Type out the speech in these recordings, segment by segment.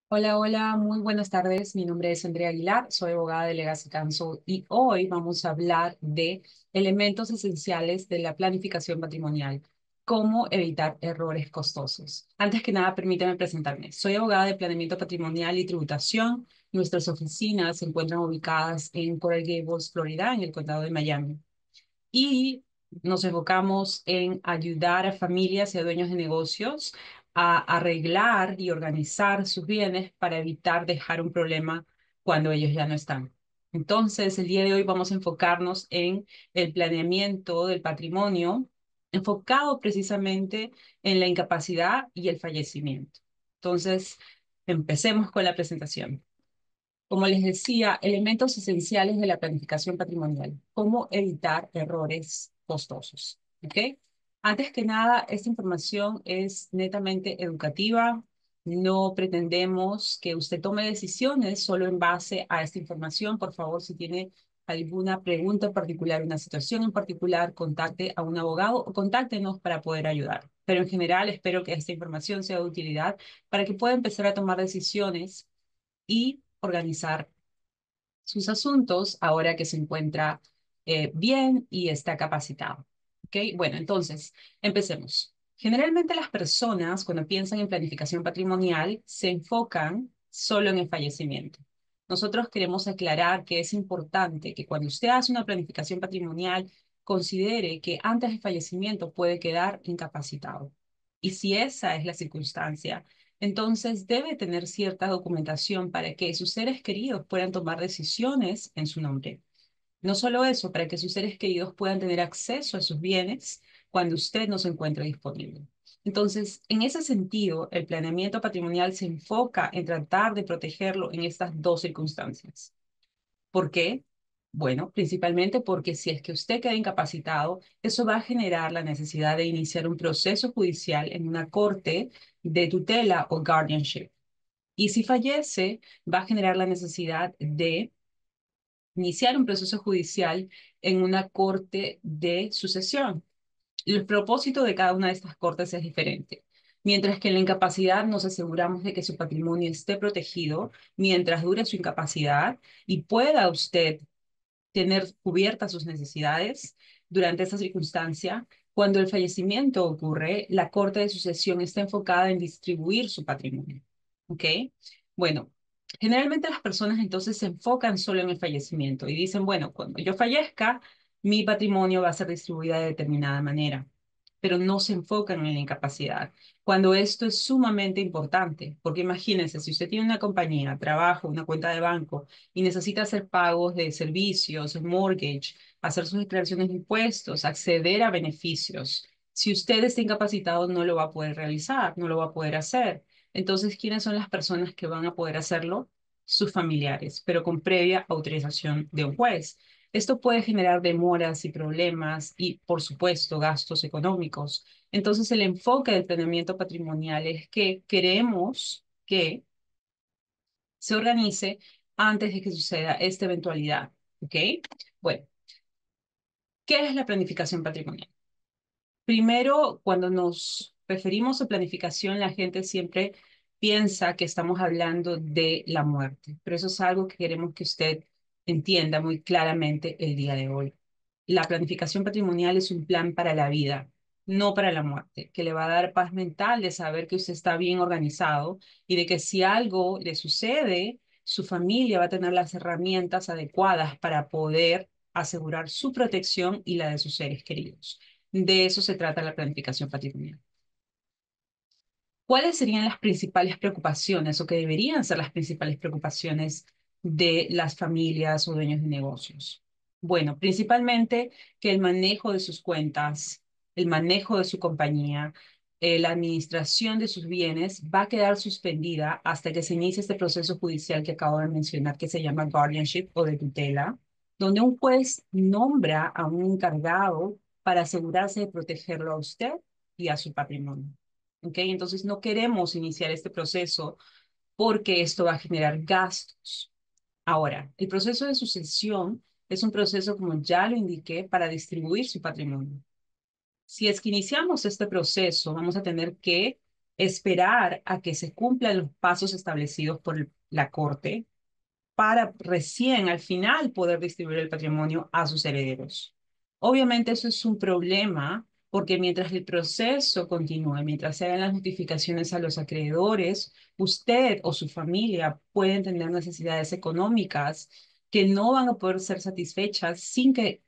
Hola, hola, muy buenas tardes. Mi nombre es Andrea Aguilar, soy abogada de Legacy Counsel y hoy vamos a hablar de elementos esenciales de la planificación patrimonial, cómo evitar errores costosos. Antes que nada, permítame presentarme. Soy abogada de planeamiento patrimonial y tributación. Nuestras oficinas se encuentran ubicadas en Coral Gables, Florida, en el condado de Miami y nos enfocamos en ayudar a familias y a dueños de negocios a arreglar y organizar sus bienes para evitar dejar un problema cuando ellos ya no están. Entonces, el día de hoy vamos a enfocarnos en el planeamiento del patrimonio, enfocado precisamente en la incapacidad y el fallecimiento. Entonces, empecemos con la presentación. Como les decía, elementos esenciales de la planificación patrimonial. ¿Cómo evitar errores costosos? ¿Ok? Antes que nada, esta información es netamente educativa. No pretendemos que usted tome decisiones solo en base a esta información. Por favor, si tiene alguna pregunta en particular, una situación en particular, contacte a un abogado o contáctenos para poder ayudar. Pero en general, espero que esta información sea de utilidad para que pueda empezar a tomar decisiones y organizar sus asuntos ahora que se encuentra bien y está capacitado. ¿Ok? Bueno, entonces, empecemos. Generalmente las personas, cuando piensan en planificación patrimonial, se enfocan solo en el fallecimiento. Nosotros queremos aclarar que es importante que cuando usted hace una planificación patrimonial, considere que antes del fallecimiento puede quedar incapacitado. Y si esa es la circunstancia, entonces debe tener cierta documentación para que sus seres queridos puedan tomar decisiones en su nombre. No solo eso, para que sus seres queridos puedan tener acceso a sus bienes cuando usted no se encuentre disponible. Entonces, en ese sentido, el planeamiento patrimonial se enfoca en tratar de protegerlo en estas dos circunstancias. ¿Por qué? Bueno, principalmente porque si es que usted queda incapacitado, eso va a generar la necesidad de iniciar un proceso judicial en una corte de tutela o guardianship. Y si fallece, va a generar la necesidad de iniciar un proceso judicial en una corte de sucesión. El propósito de cada una de estas cortes es diferente. Mientras que en la incapacidad nos aseguramos de que su patrimonio esté protegido mientras dure su incapacidad y pueda usted tener cubiertas sus necesidades durante esa circunstancia. Cuando el fallecimiento ocurre, la Corte de Sucesión está enfocada en distribuir su patrimonio. ¿Ok? Bueno, generalmente las personas entonces se enfocan solo en el fallecimiento y dicen, bueno, cuando yo fallezca, mi patrimonio va a ser distribuido de determinada manera, pero no se enfocan en la incapacidad, cuando esto es sumamente importante, porque imagínense, si usted tiene una compañía, trabajo, una cuenta de banco, y necesita hacer pagos de servicios, el mortgage, hacer sus declaraciones de impuestos, acceder a beneficios. Si usted está incapacitado, no lo va a poder realizar, no lo va a poder hacer. Entonces, ¿quiénes son las personas que van a poder hacerlo? Sus familiares, pero con previa autorización de un juez. Esto puede generar demoras y problemas y, por supuesto, gastos económicos. Entonces, el enfoque del planeamiento patrimonial es que queremos que se organice antes de que suceda esta eventualidad. ¿Ok? Bueno, ¿qué es la planificación patrimonial? Primero, cuando nos referimos a planificación, la gente siempre piensa que estamos hablando de la muerte, pero eso es algo que queremos que usted entienda muy claramente el día de hoy. La planificación patrimonial es un plan para la vida, no para la muerte, que le va a dar paz mental de saber que usted está bien organizado y de que si algo le sucede, su familia va a tener las herramientas adecuadas para poder asegurar su protección y la de sus seres queridos. De eso se trata la planificación patrimonial. ¿Cuáles serían las principales preocupaciones o que deberían ser las principales preocupaciones de las familias o dueños de negocios? Bueno, principalmente que el manejo de sus cuentas, el manejo de su compañía, la administración de sus bienes va a quedar suspendida hasta que se inicie este proceso judicial que acabo de mencionar, que se llama guardianship o de tutela, donde un juez nombra a un encargado para asegurarse de protegerlo a usted y a su patrimonio. ¿Ok? Entonces no queremos iniciar este proceso porque esto va a generar gastos. Ahora, el proceso de sucesión es un proceso, como ya lo indiqué, para distribuir su patrimonio. Si es que iniciamos este proceso, vamos a tener que esperar a que se cumplan los pasos establecidos por la Corte para recién al final poder distribuir el patrimonio a sus herederos. Obviamente eso es un problema porque mientras el proceso continúe, mientras se hagan las notificaciones a los acreedores, usted o su familia pueden tener necesidades económicas que no van a poder ser satisfechas sin que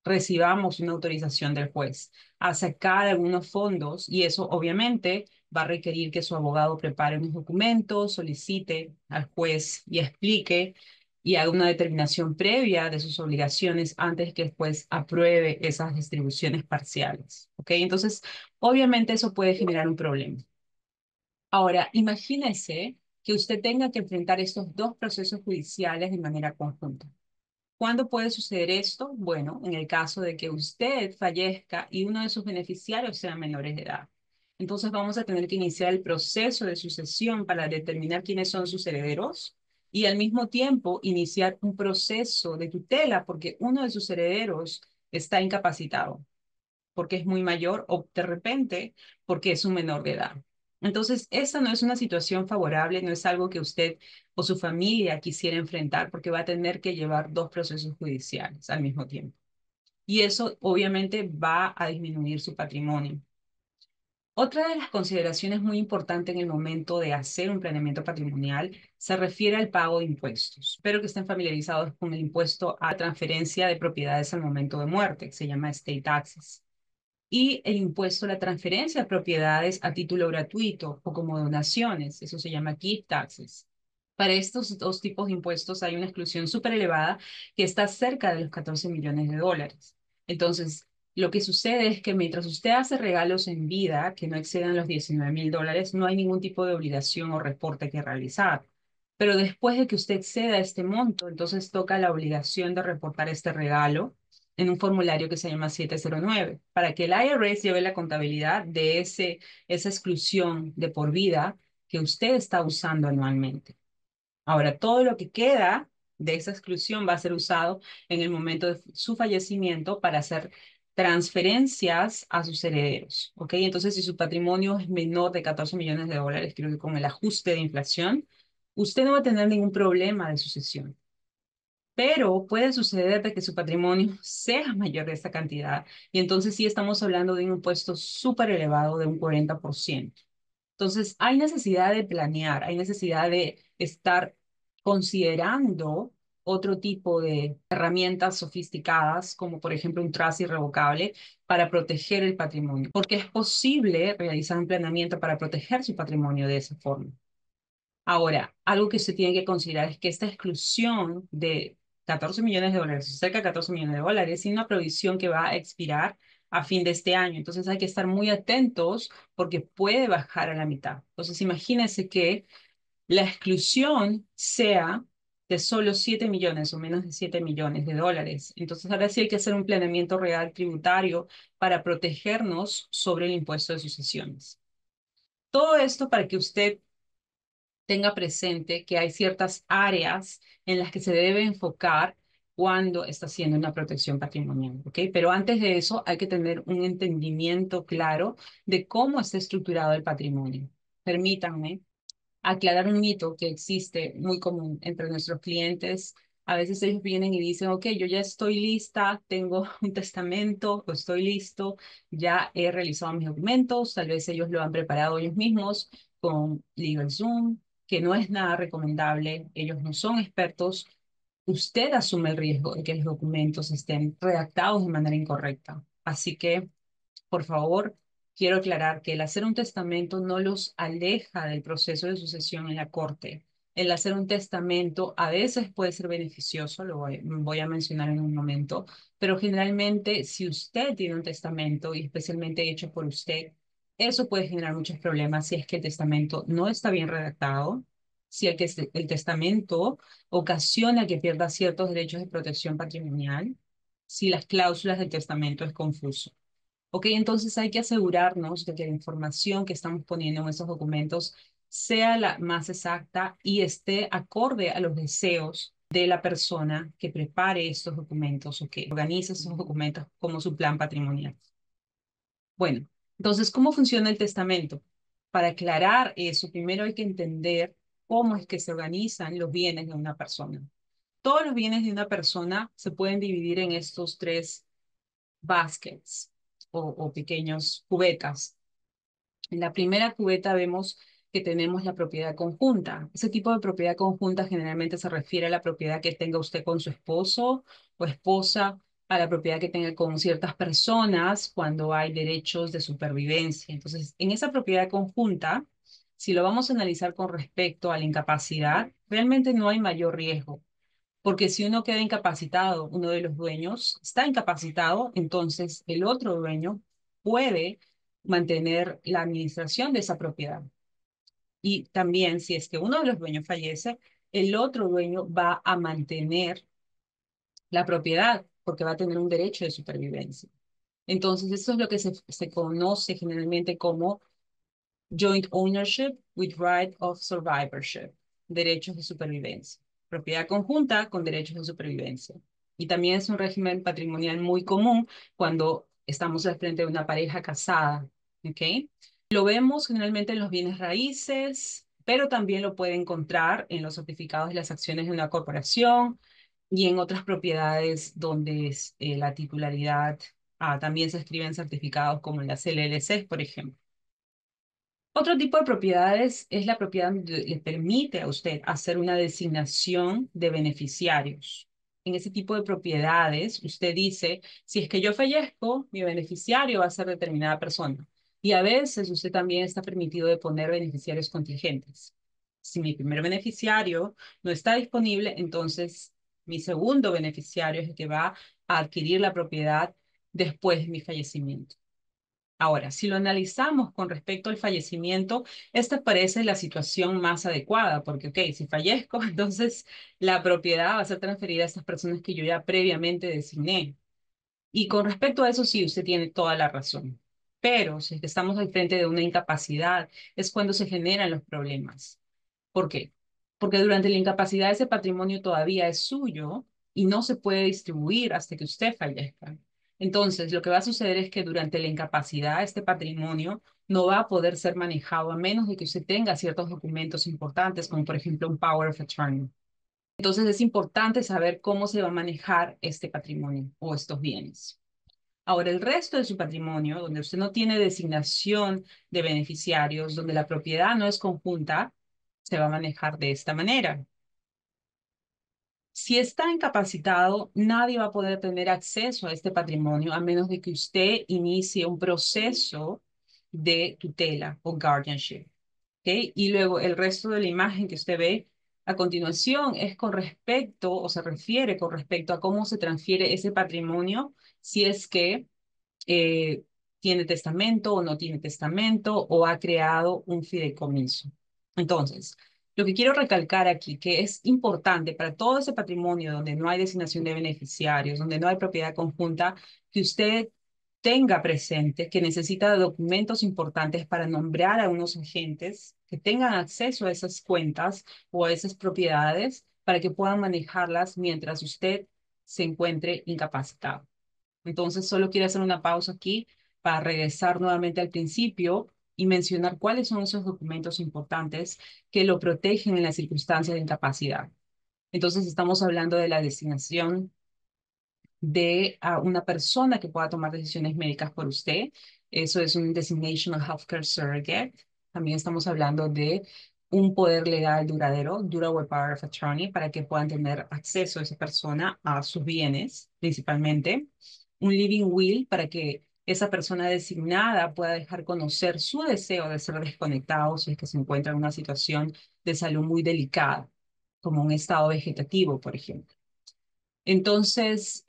recibamos una autorización del juez a sacar algunos fondos y eso obviamente va a requerir que su abogado prepare unos documentos, solicite al juez y explique y haga una determinación previa de sus obligaciones antes que el juez apruebe esas distribuciones parciales. ¿Ok? Entonces, obviamente eso puede generar un problema. Ahora, imagínese que usted tenga que enfrentar estos dos procesos judiciales de manera conjunta. ¿Cuándo puede suceder esto? Bueno, en el caso de que usted fallezca y uno de sus beneficiarios sea menores de edad. Entonces vamos a tener que iniciar el proceso de sucesión para determinar quiénes son sus herederos y al mismo tiempo iniciar un proceso de tutela porque uno de sus herederos está incapacitado porque es muy mayor o de repente porque es un menor de edad. Entonces, esa no es una situación favorable, no es algo que usted o su familia quisiera enfrentar porque va a tener que llevar dos procesos judiciales al mismo tiempo. Y eso obviamente va a disminuir su patrimonio. Otra de las consideraciones muy importantes en el momento de hacer un planeamiento patrimonial se refiere al pago de impuestos. Espero que estén familiarizados con el impuesto a transferencia de propiedades al momento de muerte, que se llama estate taxes y el impuesto a la transferencia de propiedades a título gratuito o como donaciones, eso se llama gift taxes. Para estos dos tipos de impuestos hay una exclusión súper elevada que está cerca de los 14 millones de dólares. Entonces, lo que sucede es que mientras usted hace regalos en vida que no excedan los 19.000 dólares, no hay ningún tipo de obligación o reporte que realizar. Pero después de que usted exceda este monto, entonces toca la obligación de reportar este regalo en un formulario que se llama 709, para que el IRS lleve la contabilidad de esa exclusión de por vida que usted está usando anualmente. Ahora, todo lo que queda de esa exclusión va a ser usado en el momento de su fallecimiento para hacer transferencias a sus herederos, ¿ok? Entonces, si su patrimonio es menor de 14 millones de dólares, creo que con el ajuste de inflación, usted no va a tener ningún problema de sucesión. Pero puede suceder de que su patrimonio sea mayor de esta cantidad y entonces sí estamos hablando de un impuesto súper elevado de un 40%. Entonces hay necesidad de planear, hay necesidad de estar considerando otro tipo de herramientas sofisticadas, como por ejemplo un trust irrevocable, para proteger el patrimonio, porque es posible realizar un planeamiento para proteger su patrimonio de esa forma. Ahora, algo que usted tiene que considerar es que esta exclusión de 14 millones de dólares, cerca de 14 millones de dólares, es una provisión que va a expirar a fin de este año. Entonces hay que estar muy atentos porque puede bajar a la mitad. Entonces imagínense que la exclusión sea de solo 7 millones o menos de 7 millones de dólares. Entonces ahora sí hay que hacer un planeamiento real tributario para protegernos sobre el impuesto de sucesiones. Todo esto para que usted tenga presente que hay ciertas áreas en las que se debe enfocar cuando está haciendo una protección patrimonial, ¿ok? Pero antes de eso hay que tener un entendimiento claro de cómo está estructurado el patrimonio. Permítanme aclarar un mito que existe muy común entre nuestros clientes. A veces ellos vienen y dicen, ok, yo ya estoy lista, tengo un testamento, o estoy listo, ya he realizado mis documentos, tal vez ellos lo han preparado ellos mismos con LegalZoom, que no es nada recomendable, ellos no son expertos. Usted asume el riesgo de que los documentos estén redactados de manera incorrecta. Así que por favor, quiero aclarar que el hacer un testamento no los aleja del proceso de sucesión en la corte. El hacer un testamento a veces puede ser beneficioso, voy a mencionar en un momento, pero generalmente si usted tiene un testamento y especialmente hecho por usted, eso puede generar muchos problemas si es que el testamento no está bien redactado, si el testamento ocasiona que pierda ciertos derechos de protección patrimonial, si las cláusulas del testamento es confuso. Ok, entonces hay que asegurarnos de que la información que estamos poniendo en esos documentos sea la más exacta y esté acorde a los deseos de la persona que prepare estos documentos o que organice esos documentos como su plan patrimonial. Bueno, entonces, ¿cómo funciona el testamento? para aclarar eso, primero hay que entender cómo es que se organizan los bienes de una persona. Todos los bienes de una persona se pueden dividir en estos tres baskets o pequeños cubetas. En la primera cubeta vemos que tenemos la propiedad conjunta. Ese tipo de propiedad conjunta generalmente se refiere a la propiedad que tenga usted con su esposo o esposa, a la propiedad que tenga con ciertas personas cuando hay derechos de supervivencia. Entonces, en esa propiedad conjunta, si lo vamos a analizar con respecto a la incapacidad, realmente no hay mayor riesgo, porque si uno queda incapacitado, uno de los dueños está incapacitado, entonces el otro dueño puede mantener la administración de esa propiedad. Y también, si es que uno de los dueños fallece, el otro dueño va a mantener la propiedad porque va a tener un derecho de supervivencia. Entonces, eso es lo que se conoce generalmente como joint ownership with right of survivorship, derechos de supervivencia. Propiedad conjunta con derechos de supervivencia. Y también es un régimen patrimonial muy común cuando estamos al frente de una pareja casada, ¿ok? Lo vemos generalmente en los bienes raíces, pero también lo puede encontrar en los certificados de las acciones de una corporación y en otras propiedades donde la titularidad también se escribe en certificados como en las LLCs, por ejemplo. Otro tipo de propiedades es la propiedad donde le permite a usted hacer una designación de beneficiarios. En ese tipo de propiedades, usted dice, si es que yo fallezco, mi beneficiario va a ser determinada persona. Y a veces usted también está permitido de poner beneficiarios contingentes. Si mi primer beneficiario no está disponible, entonces mi segundo beneficiario es el que va a adquirir la propiedad después de mi fallecimiento. Ahora, si lo analizamos con respecto al fallecimiento, esta parece la situación más adecuada, porque, ok, si fallezco, entonces la propiedad va a ser transferida a estas personas que yo ya previamente designé. Y con respecto a eso, sí, usted tiene toda la razón. Pero si es que estamos al frente de una incapacidad, es cuando se generan los problemas. ¿Por qué? Porque durante la incapacidad ese patrimonio todavía es suyo y no se puede distribuir hasta que usted fallezca. Entonces, lo que va a suceder es que durante la incapacidad este patrimonio no va a poder ser manejado a menos de que usted tenga ciertos documentos importantes, como por ejemplo un power of attorney. Entonces, es importante saber cómo se va a manejar este patrimonio o estos bienes. Ahora, el resto de su patrimonio, donde usted no tiene designación de beneficiarios, donde la propiedad no es conjunta, se va a manejar de esta manera. Si está incapacitado, nadie va a poder tener acceso a este patrimonio a menos de que usted inicie un proceso de tutela o guardianship. ¿Ok? Y luego el resto de la imagen que usted ve a continuación es con respecto o se refiere con respecto a cómo se transfiere ese patrimonio si es que eh, tiene testamento o no tiene testamento o ha creado un fideicomiso. Entonces, lo que quiero recalcar aquí, que es importante para todo ese patrimonio donde no hay designación de beneficiarios, donde no hay propiedad conjunta, que usted tenga presente que necesita documentos importantes para nombrar a unos agentes que tengan acceso a esas cuentas o a esas propiedades para que puedan manejarlas mientras usted se encuentre incapacitado. Entonces, solo quiero hacer una pausa aquí para regresar nuevamente al principio y mencionar cuáles son esos documentos importantes que lo protegen en las circunstancias de incapacidad. Entonces, estamos hablando de la designación de una persona que pueda tomar decisiones médicas por usted. Eso es un Designational Healthcare Surrogate. También estamos hablando de un poder legal duradero, Durable Power of Attorney, para que puedan tener acceso a esa persona a sus bienes, principalmente. Un Living Will, para que esa persona designada pueda dejar conocer su deseo de ser desconectado si es que se encuentra en una situación de salud muy delicada, como un estado vegetativo, por ejemplo. Entonces,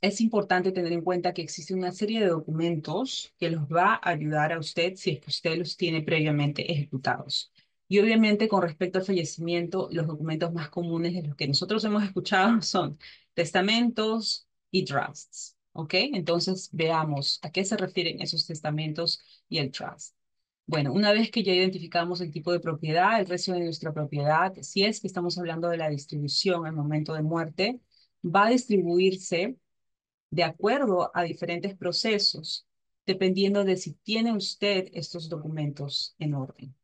es importante tener en cuenta que existe una serie de documentos que los va a ayudar a usted si es que usted los tiene previamente ejecutados. Y obviamente con respecto al fallecimiento, los documentos más comunes de los que nosotros hemos escuchado son testamentos y trusts. ¿Ok? Entonces veamos a qué se refieren esos testamentos y el trust. Bueno, una vez que ya identificamos el tipo de propiedad, el resto de nuestra propiedad, si es que estamos hablando de la distribución al momento de muerte, va a distribuirse de acuerdo a diferentes procesos. dependiendo de si tiene usted estos documentos en orden.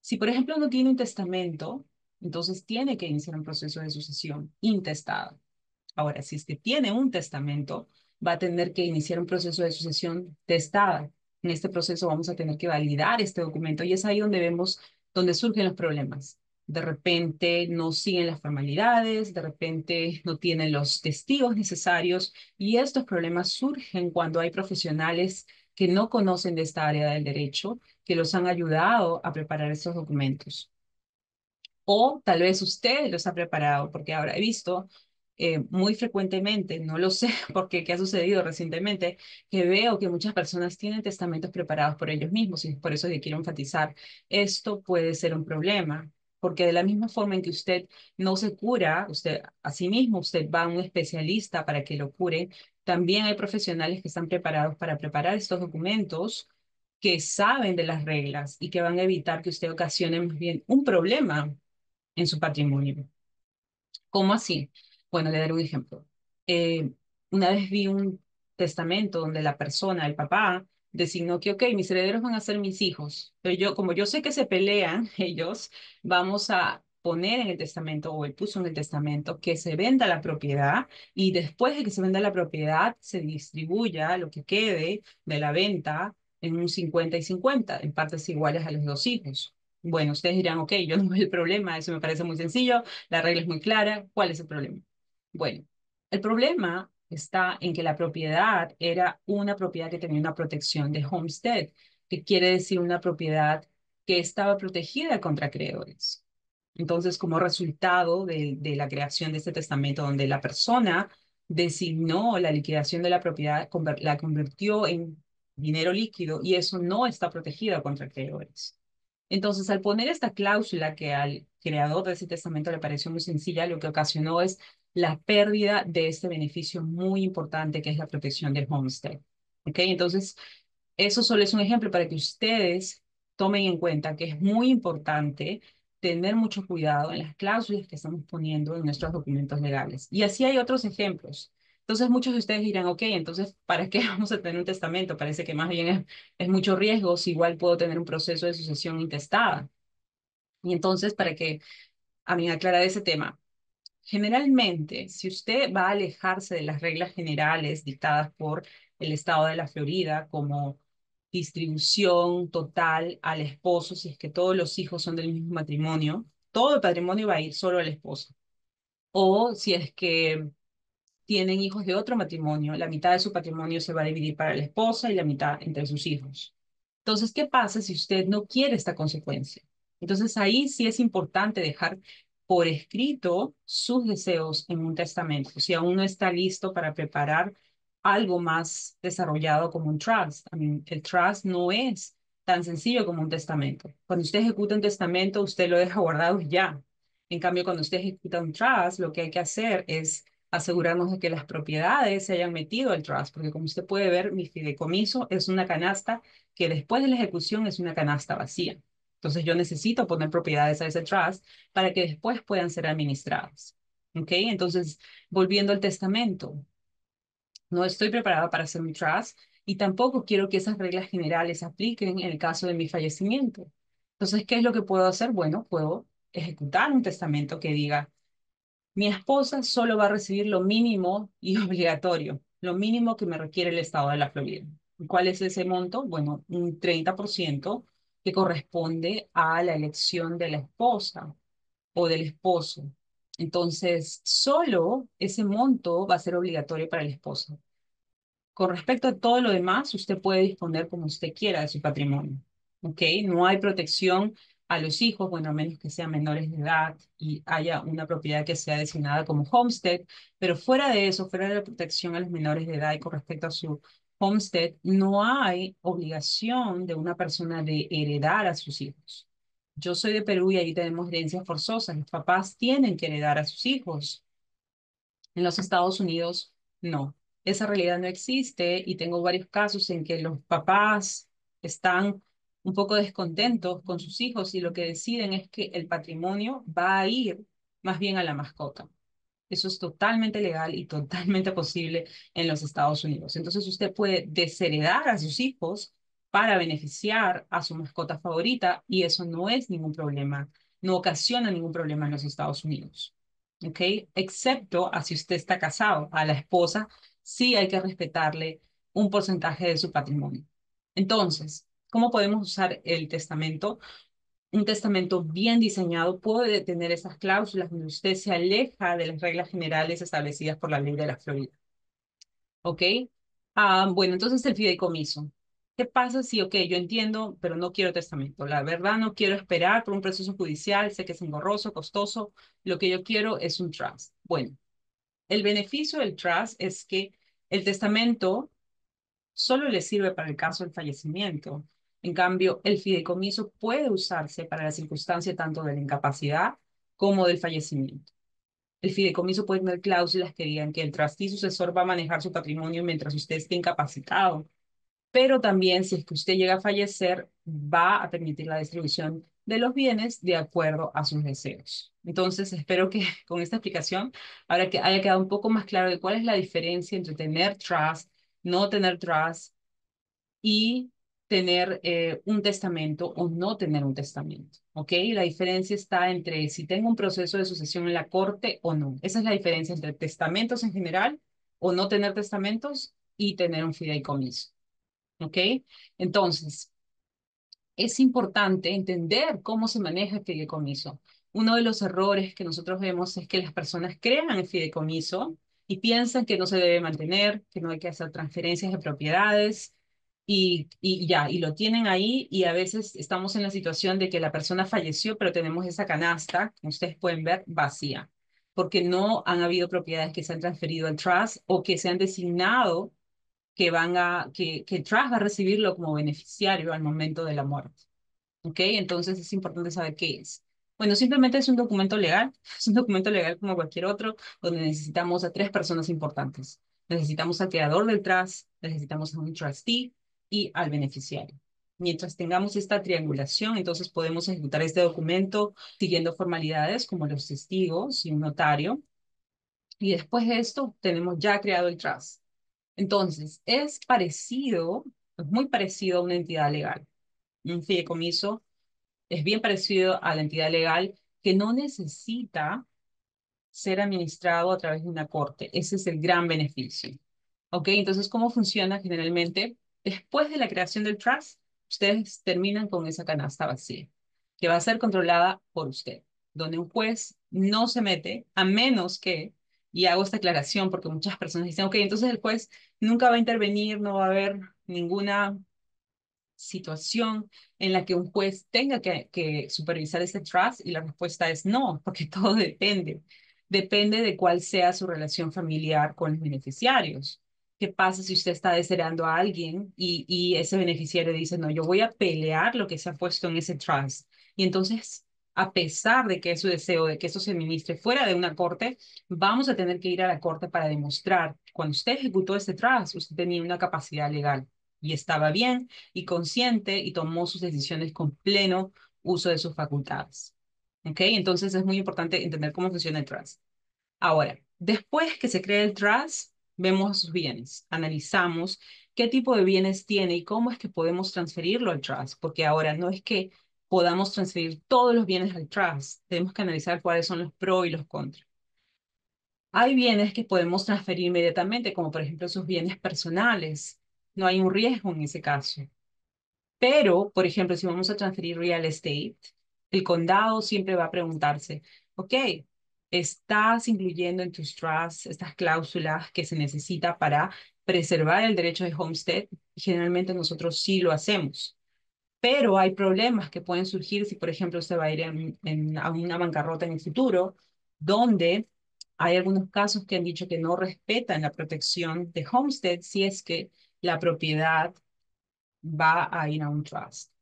Si, por ejemplo, no tiene un testamento, entonces tiene que iniciar un proceso de sucesión intestado. Ahora, si es que tiene un testamento, va a tener que iniciar un proceso de sucesión testada. En este proceso vamos a tener que validar este documento y es ahí donde vemos, donde surgen los problemas. De repente no siguen las formalidades, de repente no tienen los testigos necesarios y estos problemas surgen cuando hay profesionales que no conocen de esta área del derecho, que los han ayudado a preparar estos documentos. O tal vez usted los ha preparado, porque ahora he visto muy frecuentemente, no lo sé porque qué ha sucedido recientemente, que veo que muchas personas tienen testamentos preparados por ellos mismos y por eso que quiero enfatizar, esto puede ser un problema, porque de la misma forma en que usted no se cura, usted a sí mismo, usted va a un especialista para que lo cure, también hay profesionales que están preparados para preparar estos documentos que saben de las reglas y que van a evitar que usted ocasione más bien un problema en su patrimonio. ¿Cómo así? Bueno, le daré un ejemplo. Eh, una vez vi un testamento donde la persona, el papá, designó que, ok, mis herederos van a ser mis hijos, pero yo, como yo sé que se pelean ellos, vamos a poner en el testamento, o él puso en el testamento, que se venda la propiedad y después de que se venda la propiedad, se distribuya lo que quede de la venta en un 50 y 50, en partes iguales a los dos hijos. Bueno, ustedes dirán, ok, yo no veo el problema, eso me parece muy sencillo, la regla es muy clara. ¿Cuál es el problema? Bueno, el problema está en que la propiedad era una propiedad que tenía una protección de homestead, que quiere decir una propiedad que estaba protegida contra acreedores. Entonces, como resultado de la creación de este testamento, donde la persona designó la liquidación de la propiedad, la convirtió en dinero líquido y eso no está protegido contra acreedores. Entonces, al poner esta cláusula que al creador de ese testamento le pareció muy sencilla, lo que ocasionó es la pérdida de este beneficio muy importante que es la protección del homestead. ¿Ok? Entonces, eso solo es un ejemplo para que ustedes tomen en cuenta que es muy importante tener mucho cuidado en las cláusulas que estamos poniendo en nuestros documentos legales. Y así hay otros ejemplos. Entonces muchos de ustedes dirán, ok, entonces, ¿para qué vamos a tener un testamento? Parece que más bien es mucho riesgo, si igual puedo tener un proceso de sucesión intestada. Y entonces, para que a mí aclarar ese tema, generalmente, si usted va a alejarse de las reglas generales dictadas por el estado de la Florida, como distribución total al esposo, si es que todos los hijos son del mismo matrimonio, todo el patrimonio va a ir solo al esposo. O si es que tienen hijos de otro matrimonio, la mitad de su patrimonio se va a dividir para la esposa y la mitad entre sus hijos. Entonces, ¿qué pasa si usted no quiere esta consecuencia? Entonces, ahí sí es importante dejar por escrito sus deseos en un testamento, si aún no está listo para preparar algo más desarrollado como un trust. El trust no es tan sencillo como un testamento. Cuando usted ejecuta un testamento, usted lo deja guardado y ya. En cambio, cuando usted ejecuta un trust, lo que hay que hacer es asegurarnos de que las propiedades se hayan metido al trust, porque como usted puede ver, mi fideicomiso es una canasta que después de la ejecución es una canasta vacía. Entonces yo necesito poner propiedades a ese trust para que después puedan ser administradas. ¿Ok? Entonces, volviendo al testamento, no estoy preparada para hacer un trust y tampoco quiero que esas reglas generales apliquen en el caso de mi fallecimiento. Entonces, ¿qué es lo que puedo hacer? Bueno, puedo ejecutar un testamento que diga, mi esposa solo va a recibir lo mínimo y obligatorio, lo mínimo que me requiere el estado de la Florida. ¿Cuál es ese monto? Bueno, un 30% que corresponde a la elección de la esposa o del esposo. Entonces, solo ese monto va a ser obligatorio para el esposo. Con respecto a todo lo demás, usted puede disponer como usted quiera de su patrimonio. ¿Ok? No hay protección a los hijos, bueno, a menos que sean menores de edad y haya una propiedad que sea designada como homestead, pero fuera de eso, fuera de la protección a los menores de edad y con respecto a su homestead, no hay obligación de una persona de heredar a sus hijos. Yo soy de Perú y ahí tenemos herencias forzosas. Los papás tienen que heredar a sus hijos. En los Estados Unidos, no. Esa realidad no existe y tengo varios casos en que los papás están un poco descontentos con sus hijos y lo que deciden es que el patrimonio va a ir más bien a la mascota. Eso es totalmente legal y totalmente posible en los Estados Unidos. Entonces usted puede desheredar a sus hijos para beneficiar a su mascota favorita y eso no es ningún problema, no ocasiona ningún problema en los Estados Unidos. ¿Ok? Excepto a si usted está casado, a la esposa sí hay que respetarle un porcentaje de su patrimonio. Entonces, ¿cómo podemos usar el testamento? Un testamento bien diseñado puede tener esas cláusulas donde usted se aleja de las reglas generales establecidas por la ley de la Florida. ¿Ok? Bueno, entonces el fideicomiso. ¿Qué pasa si, ok, yo entiendo, pero no quiero testamento? La verdad, no quiero esperar por un proceso judicial, sé que es engorroso, costoso. Lo que yo quiero es un trust. Bueno, el beneficio del trust es que el testamento solo le sirve para el caso del fallecimiento. En cambio, el fideicomiso puede usarse para la circunstancia tanto de la incapacidad como del fallecimiento. El fideicomiso puede tener cláusulas que digan que el trustee sucesor va a manejar su patrimonio mientras usted esté incapacitado, pero también si es que usted llega a fallecer, va a permitir la distribución de los bienes de acuerdo a sus deseos. Entonces, espero que con esta explicación ahora que haya quedado un poco más claro de cuál es la diferencia entre tener trust, no tener trust y tener un testamento o no tener un testamento. ¿Ok? La diferencia está entre si tengo un proceso de sucesión en la corte o no. Esa es la diferencia entre testamentos en general o no tener testamentos y tener un fideicomiso. ¿Ok? Entonces, es importante entender cómo se maneja el fideicomiso. Uno de los errores que nosotros vemos es que las personas crean el fideicomiso y piensan que no se debe mantener, que no hay que hacer transferencias de propiedades y ya, y lo tienen ahí y a veces estamos en la situación de que la persona falleció, pero tenemos esa canasta, como ustedes pueden ver, vacía, porque no han habido propiedades que se han transferido al trust o que se han designado que el trust va a recibirlo como beneficiario al momento de la muerte. ¿Ok? Entonces es importante saber qué es. Bueno, simplemente es un documento legal, es un documento legal como cualquier otro, donde necesitamos a tres personas importantes. Necesitamos al creador del trust, necesitamos a un trustee y al beneficiario. Mientras tengamos esta triangulación, entonces podemos ejecutar este documento siguiendo formalidades como los testigos y un notario. Y después de esto, tenemos ya creado el trust. Entonces, es muy parecido a una entidad legal. Un fideicomiso es bien parecido a la entidad legal que no necesita ser administrado a través de una corte. Ese es el gran beneficio. ¿Ok? Entonces, ¿cómo funciona generalmente? Después de la creación del trust, ustedes terminan con esa canasta vacía, que va a ser controlada por usted, donde un juez no se mete a menos que, y hago esta aclaración porque muchas personas dicen, ok, entonces el juez nunca va a intervenir, no va a haber ninguna situación en la que un juez tenga que supervisar ese trust y la respuesta es no, porque todo depende. Depende de cuál sea su relación familiar con los beneficiarios. ¿Qué pasa si usted está deseando a alguien y ese beneficiario dice, no, yo voy a pelear lo que se ha puesto en ese trust? Y entonces, a pesar de que es su deseo de que eso se administre fuera de una corte, vamos a tener que ir a la corte para demostrar que cuando usted ejecutó ese trust, usted tenía una capacidad legal y estaba bien y consciente y tomó sus decisiones con pleno uso de sus facultades. ¿Ok? Entonces es muy importante entender cómo funciona el trust. Ahora, después que se crea el trust, vemos sus bienes, analizamos qué tipo de bienes tiene y cómo es que podemos transferirlo al trust, porque ahora no es que podamos transferir todos los bienes al trust, tenemos que analizar cuáles son los pros y los contras. Hay bienes que podemos transferir inmediatamente, como por ejemplo sus bienes personales. No hay un riesgo en ese caso. Pero, por ejemplo, si vamos a transferir real estate, el condado siempre va a preguntarse, ok, ¿estás incluyendo en tus trusts estas cláusulas que se necesita para preservar el derecho de homestead? Generalmente nosotros sí lo hacemos, pero hay problemas que pueden surgir si, por ejemplo, usted va a ir a una bancarrota en el futuro, donde hay algunos casos que han dicho que no respetan la protección de homestead si es que la propiedad va a ir a un trust.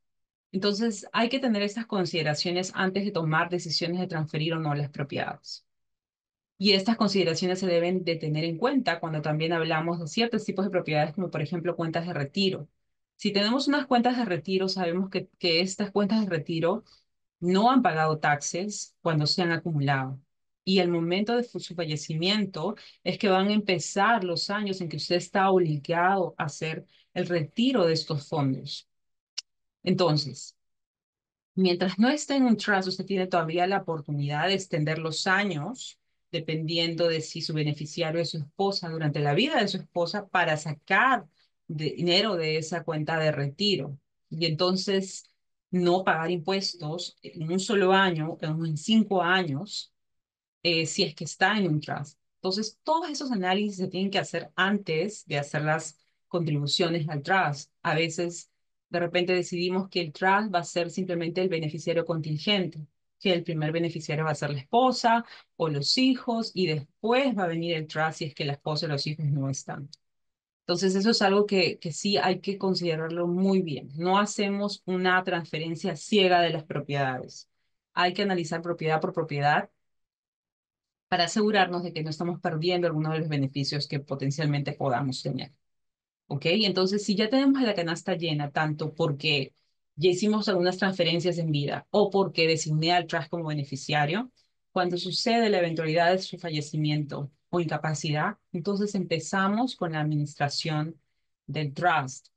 Entonces, hay que tener estas consideraciones antes de tomar decisiones de transferir o no las propiedades. Y estas consideraciones se deben de tener en cuenta cuando también hablamos de ciertos tipos de propiedades, como por ejemplo cuentas de retiro. Si tenemos unas cuentas de retiro, sabemos que estas cuentas de retiro no han pagado taxes cuando se han acumulado. y el momento de su fallecimiento es que van a empezar los años en que usted está obligado a hacer el retiro de estos fondos. Entonces, mientras no esté en un trust, usted tiene todavía la oportunidad de extender los años, dependiendo de si su beneficiario es su esposa, durante la vida de su esposa, para sacar dinero de esa cuenta de retiro. Y entonces no pagar impuestos en un solo año, en 5 años, si es que está en un trust. Entonces, todos esos análisis se tienen que hacer antes de hacer las contribuciones al trust. A veces, de repente, decidimos que el trust va a ser simplemente el beneficiario contingente, que el primer beneficiario va a ser la esposa o los hijos, y después va a venir el trust si es que la esposa y los hijos no están. Entonces, eso es algo que sí hay que considerarlo muy bien. No hacemos una transferencia ciega de las propiedades. Hay que analizar propiedad por propiedad para asegurarnos de que no estamos perdiendo alguno de los beneficios que potencialmente podamos tener. ¿Ok? Entonces, si ya tenemos la canasta llena, tanto porque ya hicimos algunas transferencias en vida o porque designé al trust como beneficiario, cuando sucede la eventualidad de su fallecimiento o incapacidad, entonces empezamos con la administración del trust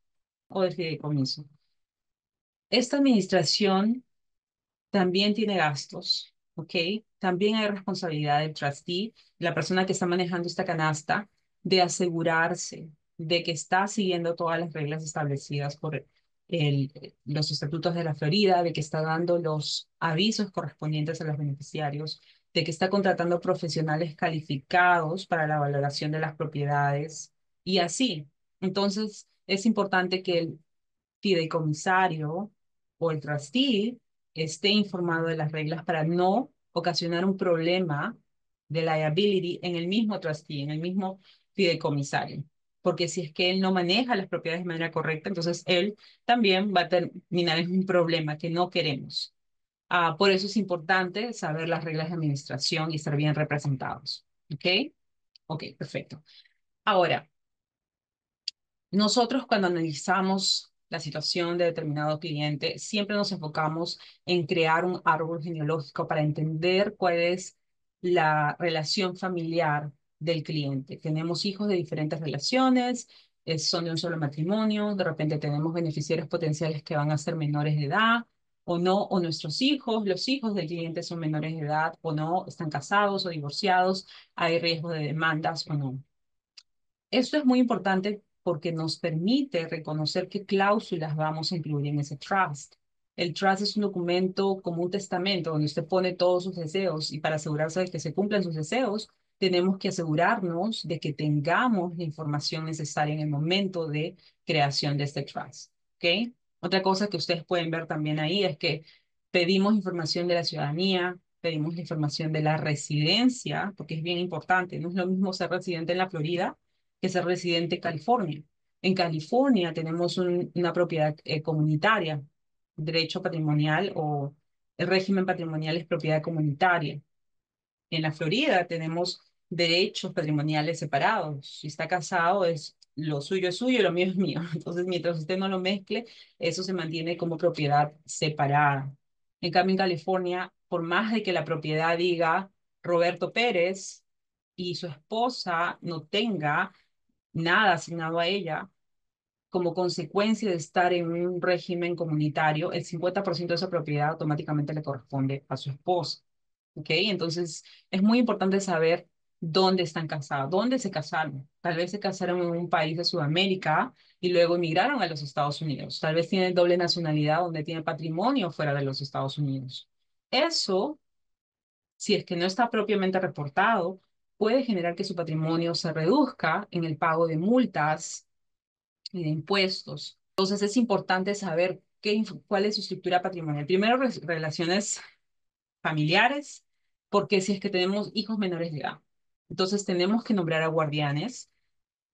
o del fideicomiso. Esta administración también tiene gastos, ¿ok? También hay responsabilidad del trustee, la persona que está manejando esta canasta, de asegurarse de que está siguiendo todas las reglas establecidas por los estatutos de la Florida, de que está dando los avisos correspondientes a los beneficiarios, de que está contratando profesionales calificados para la valoración de las propiedades y así. Entonces, es importante que el fideicomisario o el trustee esté informado de las reglas para no ocasionar un problema de liability en el mismo trustee, en el mismo fideicomisario. Porque si es que él no maneja las propiedades de manera correcta, entonces él también va a terminar en un problema que no queremos. Por eso es importante saber las reglas de administración y estar bien representados. ¿Ok? Ok, perfecto. Ahora, nosotros cuando analizamos la situación de determinado cliente, siempre nos enfocamos en crear un árbol genealógico para entender cuál es la relación familiar del cliente. Tenemos hijos de diferentes relaciones, son de un solo matrimonio, de repente tenemos beneficiarios potenciales que van a ser menores de edad o no, o nuestros hijos, los hijos del cliente son menores de edad o no, están casados o divorciados, hay riesgo de demandas o no. Esto es muy importante porque nos permite reconocer qué cláusulas vamos a incluir en ese trust. El trust es un documento como un testamento donde usted pone todos sus deseos y para asegurarse de que se cumplan sus deseos, tenemos que asegurarnos de que tengamos la información necesaria en el momento de creación de este trust. ¿Ok? Otra cosa que ustedes pueden ver también ahí es que pedimos información de la ciudadanía, pedimos la información de la residencia, porque es bien importante. No es lo mismo ser residente en la Florida que ser residente en California. En California tenemos una propiedad comunitaria, derecho patrimonial o el régimen patrimonial es propiedad comunitaria. En la Florida tenemos derechos patrimoniales separados. Si está casado, es suyo, lo mío es mío. Entonces, mientras usted no lo mezcle, eso se mantiene como propiedad separada. En cambio, en California, por más de que la propiedad diga Roberto Pérez y su esposa no tenga nada asignado a ella, como consecuencia de estar en un régimen comunitario, el 50% de esa propiedad automáticamente le corresponde a su esposa. ¿Ok? Entonces, es muy importante saber dónde están casados, dónde se casaron. Tal vez se casaron en un país de Sudamérica y luego emigraron a los Estados Unidos. Tal vez tienen doble nacionalidad donde tienen patrimonio fuera de los Estados Unidos. Eso, si es que no está propiamente reportado, puede generar que su patrimonio se reduzca en el pago de multas y de impuestos. Entonces es importante saber cuál es su estructura patrimonial. Primero, relaciones familiares, porque si es que tenemos hijos menores de edad, entonces tenemos que nombrar a guardianes,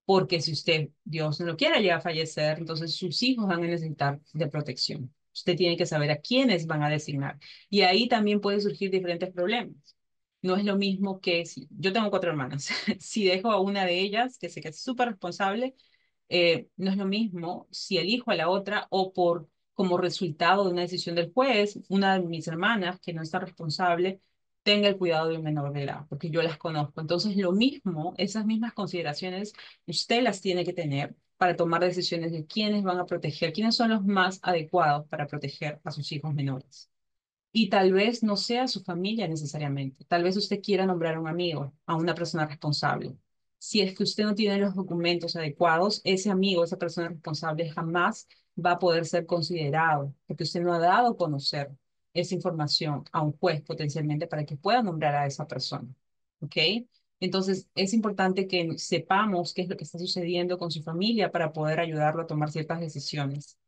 porque si usted, Dios no lo quiera, llega a fallecer, entonces sus hijos van a necesitar de protección. Usted tiene que saber a quiénes van a designar. Y ahí también pueden surgir diferentes problemas. No es lo mismo que si yo tengo 4 hermanas, si dejo a una de ellas, que sé que es súper responsable, no es lo mismo si elijo a la otra o como resultado de una decisión del juez, una de mis hermanas que no está responsable, tenga el cuidado de un menor de edad, porque yo las conozco. Entonces, lo mismo, esas mismas consideraciones, usted las tiene que tener para tomar decisiones de quiénes van a proteger, quiénes son los más adecuados para proteger a sus hijos menores. Y tal vez no sea su familia necesariamente. Tal vez usted quiera nombrar a un amigo, a una persona responsable. Si es que usted no tiene los documentos adecuados, ese amigo, esa persona responsable jamás va a poder ser considerado, porque usted no ha dado a conocer esa información a un juez potencialmente para que pueda nombrar a esa persona. ¿Ok? Entonces, es importante que sepamos qué es lo que está sucediendo con su familia para poder ayudarlo a tomar ciertas decisiones.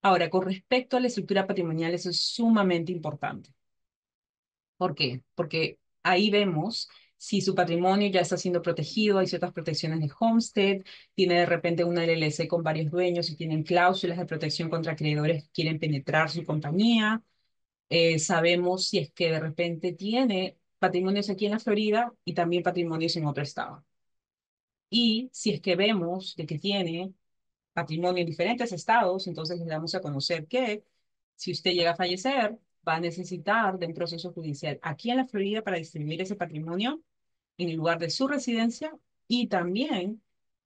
Ahora, con respecto a la estructura patrimonial, eso es sumamente importante. ¿Por qué? Porque ahí vemos si su patrimonio ya está siendo protegido, hay ciertas protecciones de homestead, tiene de repente una LLC con varios dueños y tienen cláusulas de protección contra acreedores que quieren penetrar su compañía. Sabemos si es que de repente tiene patrimonios aquí en la Florida y también patrimonios en otro estado. Y si es que vemos de que tiene patrimonio en diferentes estados, entonces le damos a conocer que si usted llega a fallecer, va a necesitar de un proceso judicial aquí en la Florida para distribuir ese patrimonio en el lugar de su residencia y también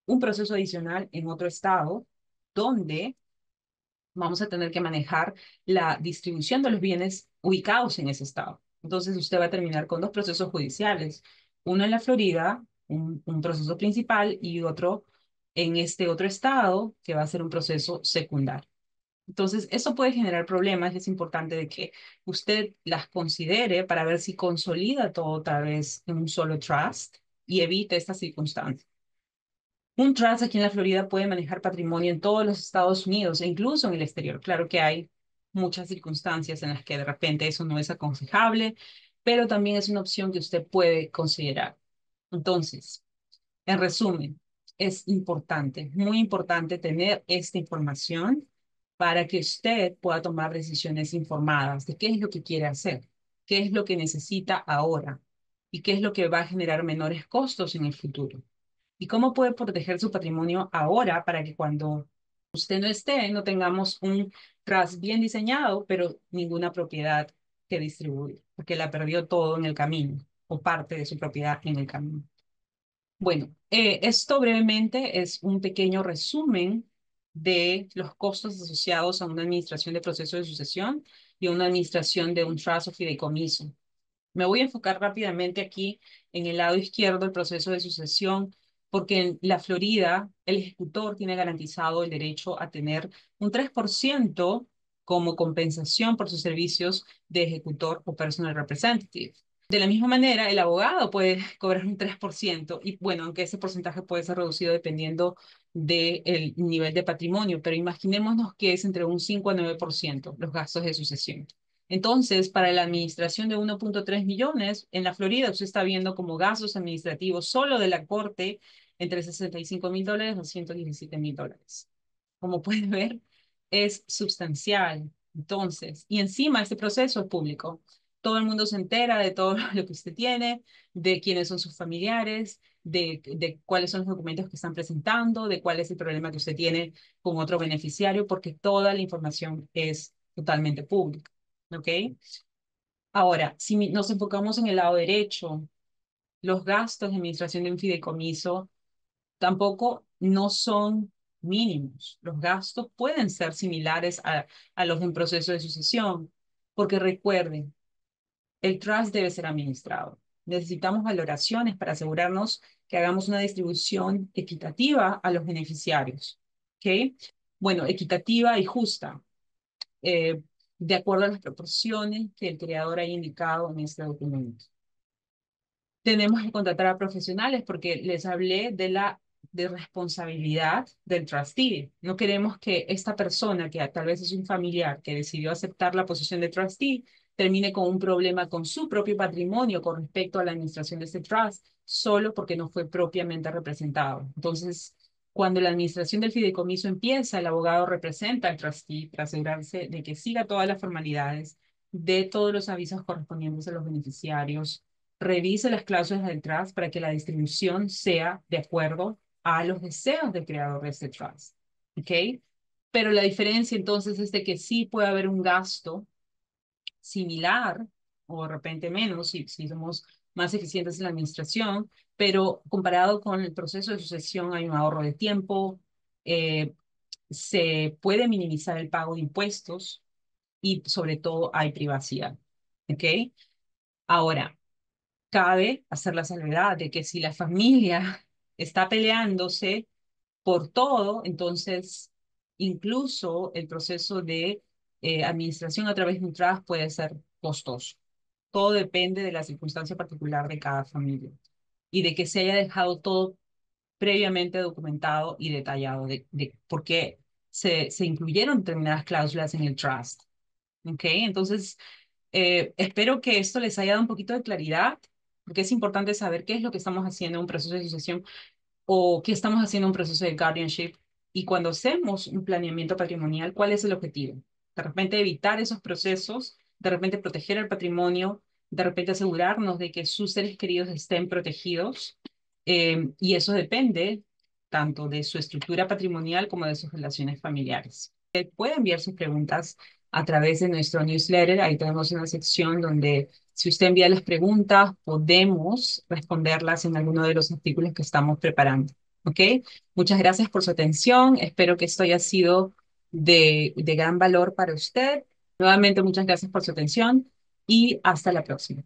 un proceso adicional en otro estado donde vamos a tener que manejar la distribución de los bienes ubicados en ese estado. Entonces usted va a terminar con dos procesos judiciales, uno en la Florida, un proceso principal y otro en este otro estado que va a ser un proceso secundario. Entonces, eso puede generar problemas. Es importante de que usted las considere para ver si consolida todo otra vez en un solo trust y evite estas circunstancias. Un trust aquí en la Florida puede manejar patrimonio en todos los Estados Unidos e incluso en el exterior. Claro que hay muchas circunstancias en las que de repente eso no es aconsejable, pero también es una opción que usted puede considerar. Entonces, en resumen, es importante, muy importante tener esta información para que usted pueda tomar decisiones informadas de qué es lo que quiere hacer, qué es lo que necesita ahora y qué es lo que va a generar menores costos en el futuro. Y cómo puede proteger su patrimonio ahora para que cuando usted no esté, no tengamos un trust bien diseñado, pero ninguna propiedad que distribuir, porque la perdió todo en el camino o parte de su propiedad en el camino. Bueno, esto brevemente es un pequeño resumen de los costos asociados a una administración de proceso de sucesión y a una administración de un trust o fideicomiso. Me voy a enfocar rápidamente aquí en el lado izquierdo del proceso de sucesión, porque en la Florida el ejecutor tiene garantizado el derecho a tener un 3% como compensación por sus servicios de ejecutor o personal representative. De la misma manera, el abogado puede cobrar un 3% y bueno, aunque ese porcentaje puede ser reducido dependiendo del nivel de patrimonio, pero imaginémonos que es entre un 5 a 9% los gastos de sucesión. Entonces, para la administración de 1.3 millones, en la Florida usted está viendo como gastos administrativos solo de la corte entre $65,000 a $117,000. Como puede ver, es sustancial. Entonces, y encima este proceso es público. Todo el mundo se entera de todo lo que usted tiene, de quiénes son sus familiares, de cuáles son los documentos que están presentando, de cuál es el problema que usted tiene con otro beneficiario, porque toda la información es totalmente pública. ¿Ok? Ahora, si nos enfocamos en el lado derecho, los gastos de administración de un fideicomiso tampoco no son mínimos. Los gastos pueden ser similares a los de un proceso de sucesión, porque recuerden, el trust debe ser administrado. Necesitamos valoraciones para asegurarnos que hagamos una distribución equitativa a los beneficiarios. ¿Ok? Bueno, equitativa y justa, eh, de acuerdo a las proporciones que el creador haya indicado en este documento. Tenemos que contratar a profesionales porque les hablé de la de responsabilidad del trustee. No queremos que esta persona, que tal vez es un familiar que decidió aceptar la posición de trustee, termine con un problema con su propio patrimonio con respecto a la administración de este trust, solo porque no fue propiamente representado. Entonces, cuando la administración del fideicomiso empieza, el abogado representa al trustee para asegurarse de que siga todas las formalidades, de todos los avisos correspondientes a los beneficiarios, revise las cláusulas del trust para que la distribución sea de acuerdo a los deseos del creador de este trust. ¿Ok? Pero la diferencia entonces es de que sí puede haber un gasto similar o de repente menos si somos más eficientes en la administración, pero comparado con el proceso de sucesión hay un ahorro de tiempo, eh, se puede minimizar el pago de impuestos y sobre todo hay privacidad. ¿Ok? Ahora, cabe hacer la salvedad de que si la familia está peleándose por todo, entonces incluso el proceso de administración a través de un trust puede ser costoso. Todo depende de la circunstancia particular de cada familia y de que se haya dejado todo previamente documentado y detallado de por qué se incluyeron determinadas cláusulas en el trust. ¿Ok? Entonces, espero que esto les haya dado un poquito de claridad, porque es importante saber qué es lo que estamos haciendo en un proceso de sucesión o qué estamos haciendo en un proceso de guardianship. Y cuando hacemos un planeamiento patrimonial, ¿cuál es el objetivo? De repente evitar esos procesos, de repente proteger el patrimonio, de repente asegurarnos de que sus seres queridos estén protegidos. Y eso depende tanto de su estructura patrimonial como de sus relaciones familiares. Usted puede enviar sus preguntas a través de nuestro newsletter. Ahí tenemos una sección donde si usted envía las preguntas, podemos responderlas en alguno de los artículos que estamos preparando. ¿Ok? Muchas gracias por su atención. Espero que esto haya sido de gran valor para usted. Nuevamente, muchas gracias por su atención y hasta la próxima.